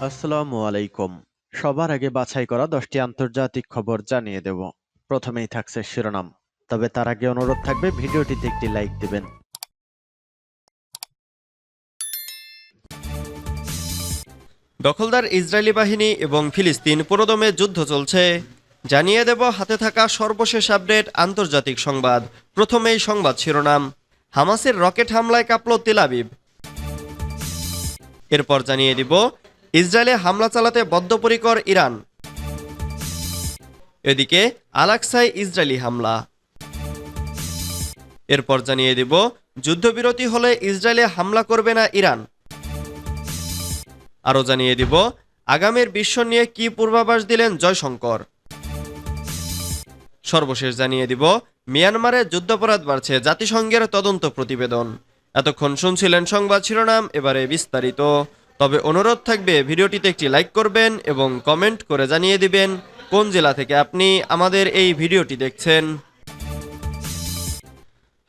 আসসালামু আলাইকুম। সবার আগে বাছাই করা 10টি আন্তর্জাতিক খবর জানিয়ে দেব। প্রথমেই থাকছে শিরোনাম। তবে তার আগে অনুরোধ থাকবে ভিডিওটিতে একটি লাইক দিবেন। দখলদার ইসরায়েলি বাহিনী এবং ফিলিস্তিন পুরোদমে যুদ্ধ চলছে। জানিয়ে দেব হাতে থাকা সর্বশেষ আপডেট আন্তর্জাতিক সংবাদ। প্রথমেই সংবাদ শিরোনাম। হামাসের রকেট হামলায় কাঁপল তেল আবিব। এরপর জানিয়ে দিব ইসরায়েলে হামলা চালাতে বদ্ধপরিকর ইরান। এদিকে আল-আকসায় ইসরায়েলি হামলা। এরপর জানিয়ে দিব যুদ্ধবিরতি হলে ইসরায়েলে হামলা করবে না ইরান। আরও জানিয়ে দিব আগামীর বিশ্ব নিয়ে কি পূর্বাভাস দিলেন জয়শঙ্কর। সর্বশেষ জানিয়ে দিব মিয়ানমারে যুদ্ধাপরাধ বাড়ছে, জাতিসংঘের তদন্ত প্রতিবেদন। এতক্ষণ শুনছিলেন সংবাদ শিরোনাম, এবারে বিস্তারিত। তবে অনুরোধ থাকবে ভিডিওটিতে একটি লাইক করবেন এবং কমেন্ট করে জানিয়ে দিবেন কোন জেলা থেকে আপনি আমাদের এই ভিডিওটি দেখছেন।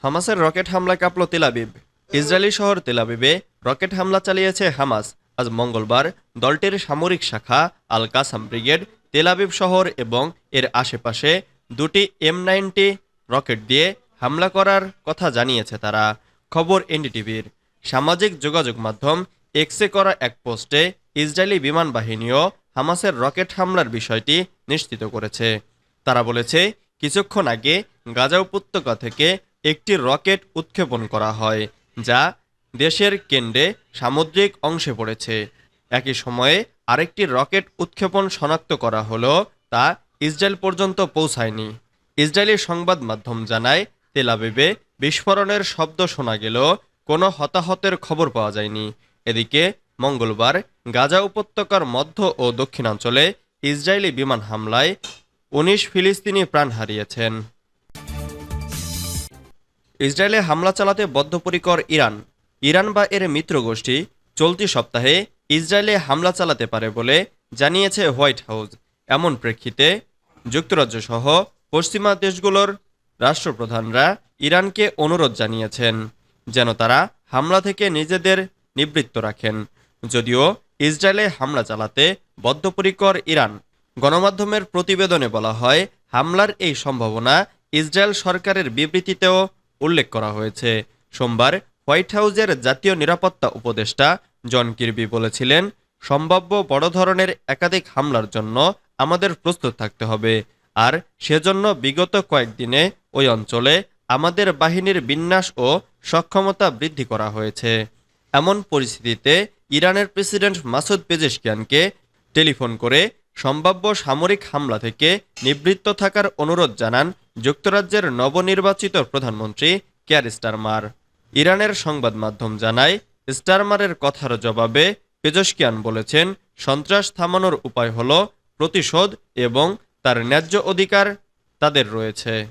হামাসের রকেট হামলায় কাঁপল তেল আবিব। ইসরায়েলি শহর তেল আবিবে রকেট হামলা চালিয়েছে হামাস। আজ মঙ্গলবার দলটির সামরিক শাখা আল কাসাম ব্রিগেড তেল আবিব শহর এবং এর আশেপাশে দুটি M90 রকেট দিয়ে হামলা করার কথা জানিয়েছে তারা। খবর এনডিটিভির। সামাজিক যোগাযোগ মাধ্যম এক্সে করা এক পোস্টে ইসরায়েলি বিমান বাহিনীও হামাসের রকেট হামলার বিষয়টি নিশ্চিত করেছে। তারা বলেছে, কিছুক্ষণ আগে গাজা উপত্যকা থেকে একটি রকেট উৎক্ষেপণ করা হয়, যা দেশের কেন্দ্রে সামুদ্রিক অংশে পড়েছে। একই সময়ে আরেকটি রকেট উৎক্ষেপণ শনাক্ত করা হলেও তা ইসরায়েল পর্যন্ত পৌঁছায়নি। ইসরায়েলি সংবাদ মাধ্যম জানায়, তেল আবিবে বিস্ফোরণের শব্দ শোনা গেলেও কোনো হতাহতের খবর পাওয়া যায়নি। এদিকে মঙ্গলবার গাজা উপত্যকার মধ্য ও দক্ষিণাঞ্চলে ইসরায়েলি বিমান হামলায় 19 ফিলিস্তিনি প্রাণ হারিয়েছেন। ইসরায়েলে হামলা চালাতে বদ্ধপরিকর ইরান। ইরান বা এর মিত্রগোষ্ঠী চলতি সপ্তাহে ইসরায়েলে হামলা চালাতে পারে বলে জানিয়েছে হোয়াইট হাউস। এমন প্রেক্ষিতে যুক্তরাজ্য সহ পশ্চিমা দেশগুলোর রাষ্ট্রপ্রধানরা ইরানকে অনুরোধ জানিয়েছেন যেন তারা হামলা থেকে নিজেদের নিবৃত্ত রাখেন। যদিও ইসরায়েলে হামলা চালাতে বদ্ধপরিকর ইরান। গণমাধ্যমের প্রতিবেদনে বলা হয়, হামলার এই সম্ভাবনা ইসরায়েল সরকারের বিবৃতিতেও উল্লেখ করা হয়েছে। সোমবার হোয়াইট হাউসের জাতীয় নিরাপত্তা উপদেষ্টা জন কির্বি বলেছিলেন, সম্ভাব্য বড় ধরনের একাধিক হামলার জন্য আমাদের প্রস্তুত থাকতে হবে, আর সেজন্য বিগত কয়েকদিনে ওই অঞ্চলে আমাদের বাহিনীর বিন্যাস ও সক্ষমতা বৃদ্ধি করা হয়েছে। এমন পরিস্থিতিতে ইরানের প্রেসিডেন্ট মাসুদ পেজেশকিয়ানকে টেলিফোন করে সম্ভাব্য সামরিক হামলা থেকে নিবৃত্ত থাকার অনুরোধ জানান যুক্তরাজ্যের নবনির্বাচিত প্রধানমন্ত্রী কেয়ার স্টারমার। ইরানের সংবাদ মাধ্যম জানায়, স্টারমারের কথার জবাবে পেজেশকিয়ান বলেছেন, সন্ত্রাস থামানোর উপায় হল প্রতিশোধ এবং তার ন্যায্য অধিকার তাদের রয়েছে।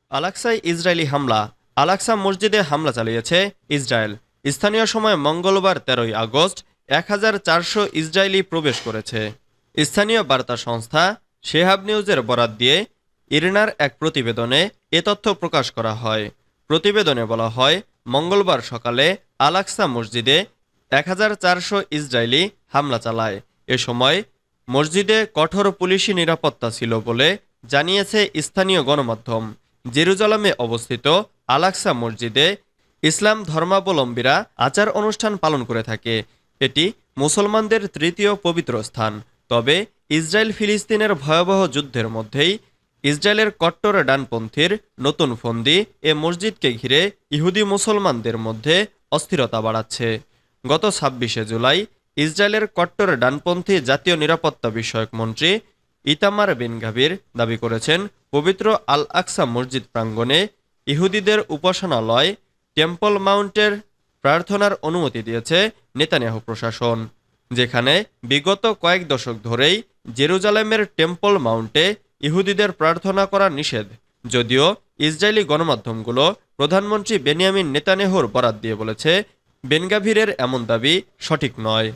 আল-আকসায় ইসরায়েলি হামলা। আল-আকসা মসজিদে হামলা চালিয়েছে ইসরায়েল। স্থানীয় সময় মঙ্গলবার 13 আগস্ট 1400 ইসরায়েলি প্রবেশ করেছে। স্থানীয় বার্তা সংস্থা শেহাব নিউজের বরাত দিয়ে ইরনার এক প্রতিবেদনে এ তথ্য প্রকাশ করা হয়। প্রতিবেদনে বলা হয়, মঙ্গলবার সকালে আল-আকসা মসজিদে 1400 ইসরায়েলি হামলা চালায়। এ সময় মসজিদে কঠোর পুলিশি নিরাপত্তা ছিল বলে জানিয়েছে স্থানীয় গণমাধ্যম। জেরুজালেমে অবস্থিত আল-আকসা মসজিদে ইসলাম ধর্মাবলম্বীরা আচার অনুষ্ঠান পালন করে থাকে। এটি মুসলমানদের তৃতীয় পবিত্র স্থান। তবে ইসরায়েল ফিলিস্তিনের ভয়াবহ যুদ্ধের মধ্যেই ইসরায়েলের কট্টর ডানপন্থীর নতুন ফন্দি এ মসজিদকে ঘিরে ইহুদি মুসলমানদের মধ্যে অস্থিরতা বাড়াচ্ছে। গত 26শে জুলাই ইসরায়েলের কট্টর ডানপন্থী জাতীয় নিরাপত্তা বিষয়ক মন্ত্রী ইতামার বিন গাভির দাবি করেছেন, পবিত্র আল আকসা মসজিদ প্রাঙ্গণে ইহুদিদের উপাসনালয় টেম্পল মাউন্টের প্রার্থনার অনুমতি দিয়েছে নেতানিয়াহু প্রশাসন, যেখানে বিগত কয়েক দশক ধরেই জেরুজালেমের টেম্পল মাউন্টে ইহুদিদের প্রার্থনা করা নিষেধ। যদিও ইসরায়েলি গণমাধ্যমগুলো প্রধানমন্ত্রী বেনিয়ামিন নেতানিয়াহুর বরাত দিয়ে বলেছে, বেন গাভিরের এমন দাবি সঠিক নয়।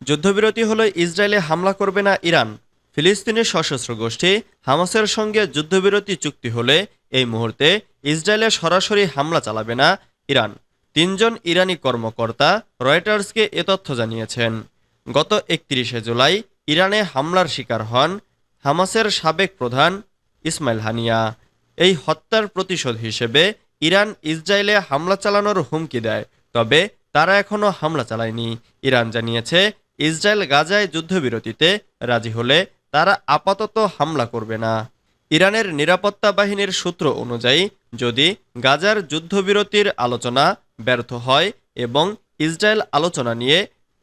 যুদ্ধবিরতি হলে ইসরায়েলে হামলা করবে না ইরান। ফিলিস্তিনের সশস্ত্র গোষ্ঠী হামাসের সঙ্গে যুদ্ধবিরতি চুক্তি হলে এই মুহূর্তে ইসরায়েলে সরাসরি হামলা চালাবে না ইরান। তিনজন ইরানি কর্মকর্তা রয়টার্সকে এ তথ্য জানিয়েছেন। গত 31শে জুলাই ইরানে হামলার শিকার হন হামাসের সাবেক প্রধান ইসমাইল হানিয়া। এই হত্যার প্রতিশোধ হিসেবে ইরান ইসরায়েলে হামলা চালানোর হুমকি দেয়, তবে তারা এখনও হামলা চালায়নি। ইরান জানিয়েছে ইসরায়েল গাজায় যুদ্ধবিরতিতে রাজি হলে তারা আপাতত হামলা করবে না। ইরানের নিরাপত্তা বাহিনীর সূত্র অনুযায়ী যদি গাজার যুদ্ধবিরতির আলোচনা ব্যর্থ হয় এবং ইসরায়েল আলোচনা নিয়ে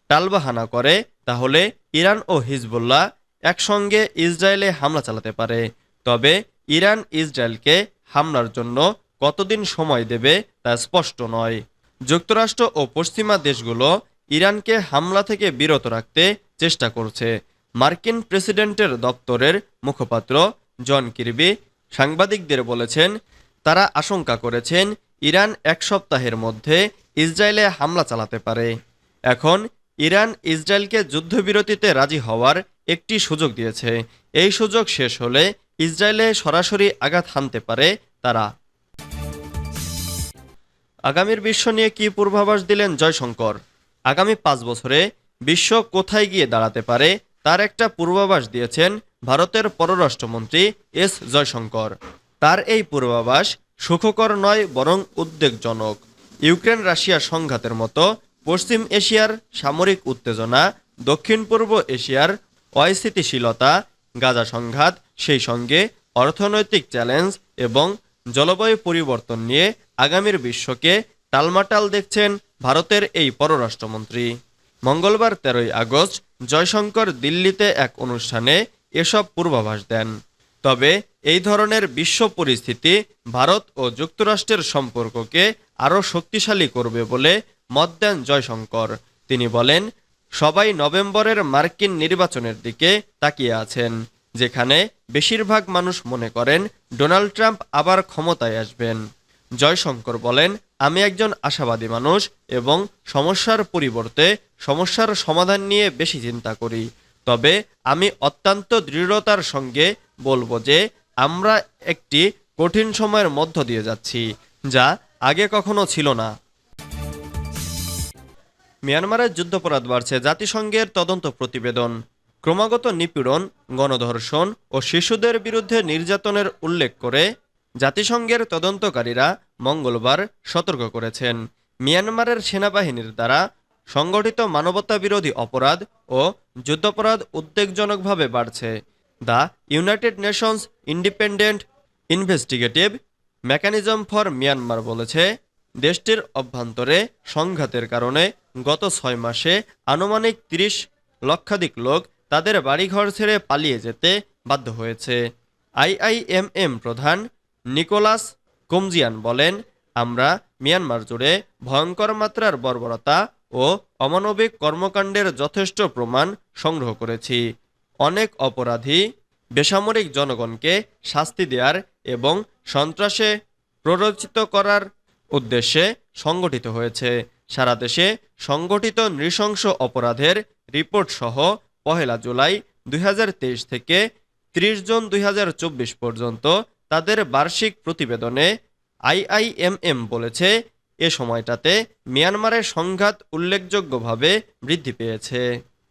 টালবাহানা করে, তাহলে ইরান ও হিজবুল্লাহ একসঙ্গে ইসরায়েলে হামলা চালাতে পারে। তবে ইরান ইসরায়েলকে হামলার জন্য কতদিন সময় দেবে তা স্পষ্ট নয়। যুক্তরাষ্ট্র ও পশ্চিমা দেশগুলো ইরানকে হামলা থেকে বিরত রাখতে চেষ্টা করছে। মার্কিন প্রেসিডেন্টের দপ্তরের মুখপাত্র জন কির্বি সাংবাদিকদের বলেছেন, তারা আশঙ্কা করেছেন ইরান এক সপ্তাহের মধ্যে ইসরায়েলে হামলা চালাতে পারে। এখন ইরান ইসরায়েলকে যুদ্ধবিরতিতে রাজি হওয়ার একটি সুযোগ দিয়েছে। এই সুযোগ শেষ হলে ইসরায়েলে সরাসরি আঘাত হানতে পারে তারা। আগামীর বিশ্ব নিয়ে কি পূর্বাভাস দিলেন জয়শঙ্কর? আগামী 5 বছরে বিশ্ব কোথায় গিয়ে দাঁড়াতে পারে তার একটা পূর্বাভাস দিয়েছেন ভারতের পররাষ্ট্রমন্ত্রী এস জয়শঙ্কর। তার এই পূর্বাভাস সুখকর নয়, বরং উদ্বেগজনক। ইউক্রেন রাশিয়া সংঘাতের মতো পশ্চিম এশিয়ার সামরিক উত্তেজনা, দক্ষিণ পূর্ব এশিয়ার অস্থিতিশীলতা, গাজা সংঘাত, সেই সঙ্গে অর্থনৈতিক চ্যালেঞ্জ এবং জলবায়ু পরিবর্তন নিয়ে আগামীর বিশ্বকে টালমাটাল দেখছেন ভারতের এই পররাষ্ট্রমন্ত্রী। মঙ্গলবার 13ই আগস্ট জয়শঙ্কর দিল্লিতে এক অনুষ্ঠানে এসব পূর্বাভাস দেন। তবে এই ধরনের বিশ্ব পরিস্থিতি ভারত ও যুক্তরাষ্ট্রের সম্পর্ককে আরও শক্তিশালী করবে বলে মত দেন জয়শঙ্কর। তিনি বলেন, সবাই নভেম্বরের মার্কিন নির্বাচনের দিকে তাকিয়ে আছেন, যেখানে বেশিরভাগ মানুষ মনে করেন ডোনাল্ড ট্রাম্প আবার ক্ষমতায় আসবেন। জয়শঙ্কর বলেন, আমি একজন আশাবাদী মানুষ এবং সমস্যার পরিবর্তে সমস্যার সমাধান নিয়ে বেশি চিন্তা করি। তবে আমি অত্যন্ত দৃঢ়তার সঙ্গে বলবো যে আমরা একটি কঠিন সময়ের মধ্য দিয়ে যাচ্ছি, যা আগে কখনো ছিল না। মিয়ানমারের যুদ্ধাপরাধ বাড়ছে, জাতিসংঘের তদন্ত প্রতিবেদন। ক্রমাগত নিপীড়ন, গণধর্ষণ ও শিশুদের বিরুদ্ধে নির্যাতনের উল্লেখ করে জাতিসংঘের তদন্তকারীরা মঙ্গলবার সতর্ক করেছেন, মিয়ানমারের সেনাবাহিনীর দ্বারা সংগঠিত মানবতাবিরোধী অপরাধ ও যুদ্ধাপরাধ উদ্বেগজনকভাবে বাড়ছে। The United Nations independent investigative mechanism for Myanmar বলেছে, দেশটির অভ্যন্তরে সংঘাতের কারণে গত 6 মাসে আনুমানিক 30 লক্ষাধিক লোক তাদের বাড়িঘর ছেড়ে পালিয়ে যেতে বাধ্য হয়েছে। আইআইএমএম প্রধান নিকোলাস কোমজিয়ান বলেন, আমরা মিয়ানমার জুড়ে ভয়ঙ্কর মাত্রার বর্বরতা ও অমানবিক কর্মকাণ্ডের যথেষ্ট প্রমাণ সংগ্রহ করেছি। অনেক অপরাধী বেসামরিক জনগণকে শাস্তি দেওয়ার এবং সন্ত্রাসে প্ররোচিত করার উদ্দেশ্যে সংগঠিত হয়েছে। সারা দেশে সংগঠিত নৃশংস অপরাধের রিপোর্ট সহ 1 জুলাই 2023 থেকে 30 জুন 2024 পর্যন্ত তাদের বার্ষিক প্রতিবেদনে আইআইএমএম বলেছে, এ সময়টাতে মিয়ানমারের সংঘাত উল্লেখযোগ্যভাবে বৃদ্ধি পেয়েছে।